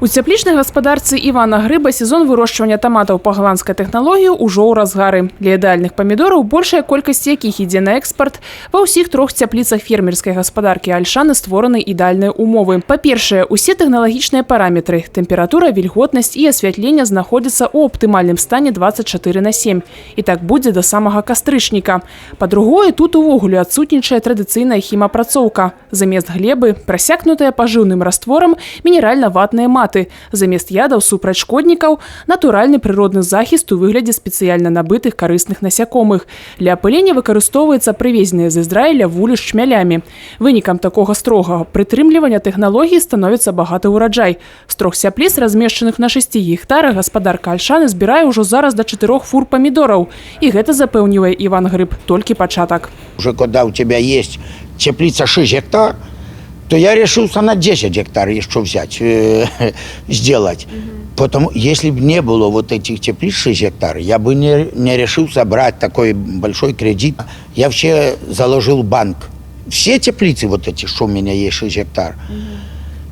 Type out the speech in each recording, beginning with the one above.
У цяплічнай гаспадарцы Івана Грыба сезон вырошчвання таматаў па галандскай тэхналогіі ўжо ў разгары. Для ідэальных памідораў, большая колькасць якіх ідзе на экспарт, ва ўсіх трох цяпліцах фермерскай гаспадаркі Альшаны створаны ідэальныя умовы. Па-першае, усе тэхналагічныя параметры – тэмпература, вільготнасць і асвятлення знаходзяцца ў аптымальным стане 24/7. І так будзе да самага кастрычніка. Па-другое, тут увогуле адсутнічае традыцыйная хімапрацоўка. Замест глебы – прасякнутыя пажыўным растворам мінеральна-ватныя маты. Замест ядаў супраць шкоднікаў – натуральны прыродны захіст у выглядзе спецыяльна набытых карысных насякомых. Для апылення выкарыстоўваецца прывезеныя з Ізраіля вулі з чмялямі. Вынікам такога строгага прытрымлівання тэхналогіі становіцца багаты ўраджай. З трох цяпліц, размешчаных на 6 гектарах, гаспадарка Альшаны збірае ўжо зараз да 4 фур памідораў. І гэта, запэўнівае Іван Грыб, толькі пачатак. Уже когда у тебя есть теплица 6 гектар, то я решился на 10 гектар еще взять, сделать. Потому, если бы не было вот этих теплиц 6 гектар, я бы не решился брать такой большой кредит. Я вообще заложил банк. Все теплицы вот эти, что у меня есть 6 гектар.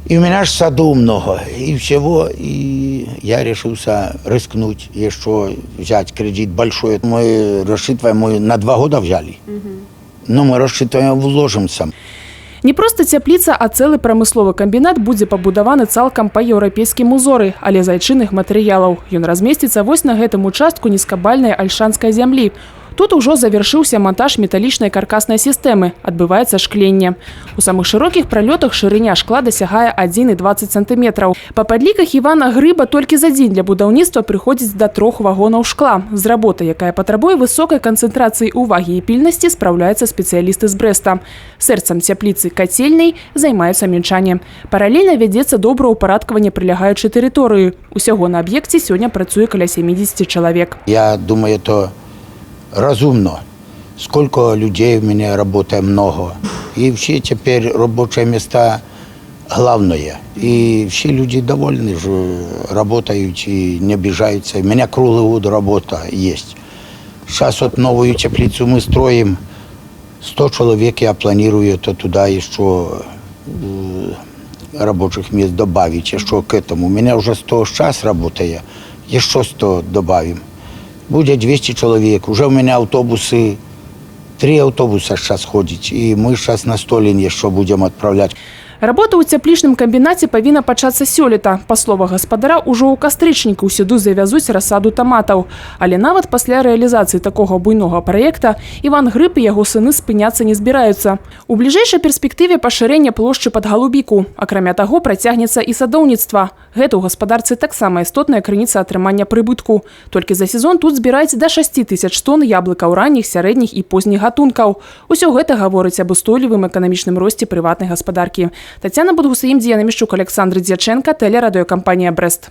И у меня же саду много, и всего. И я решился рискнуть, еще взять кредит большой. Мы рассчитываем, на 2 года взяли. Но мы рассчитываем, вложимся. Не проста цяпліца, а цэлы прамысловы камбінат будзе пабудаваны цалкам па еўрапейскім узоры, але з айчынных матэрыялаў. Ён размесціцца вось на гэтым участку нізкабальнай альшанскай зямлі. Тут ужо завяршыўся монтаж металічнай каркаснай сістэмы, адбываецца шкленне. У самых шырокіх пралётах шырыня шкла дасягае 1,20 см. Па падліках Івана Грыба толькі за дзень для будаўніцтва прыходзіць да 3 вагонаў шкла. З работы, якая патрабуе высокай канцэнтрацыі ўвагі і пільнасці, спраўляюцца спецыялісты з Брэста. Сэрцам цяпліцы кацельнай займаюцца мінчане. Паралельна вядзецца добраўпарадкаванне прылягаючай тэрыторыі. Усяго на аб'екце сёння працуе каля 70 чалавек. Я думаю, это разумно. Сколько людей у меня работает много. И все теперь рабочие места главное. И все люди довольны, что работают и не обижаются. У меня круглый год работа есть. Сейчас вот новую теплицу мы строим. 100 человек я планирую это туда еще рабочих мест добавить. Еще к этому. У меня уже 100 сейчас работает. Еще 100 добавим. Будет 200 человек. Уже у меня автобусы, 3 автобуса сейчас ходят. И мы сейчас на Столин еще будем отправлять. Работа ў цяплічным камбінаце павінна пачацца сёлета. Па словах гаспадара, ужо ў кастрычніку сюды завязуць расаду таматаў. Але нават пасля рэалізацыі такога буйнога праекта Іван Грыб і яго сыны спыняцца не збіраюцца. У бліжэйшай перспектыве пашырэнне плошчы пад галубіку. Акрамя таго, працягнецца і садоўніцтва. Гэта ў гаспадарцы таксама істотная крыніца атрымання прыбытку. Толькі за сезон тут збіраюць да 6 тысяч тонн яблыкаў ранніх, сярэдніх і позніх гатункаў. Усё гэта гаворыць аб устойлівым эканамічным росце прыватнай гаспадаркі. Тетяна Будгусаим, Діана Міщук, Олександр Дяченко, телерадіокомпанія «Брест».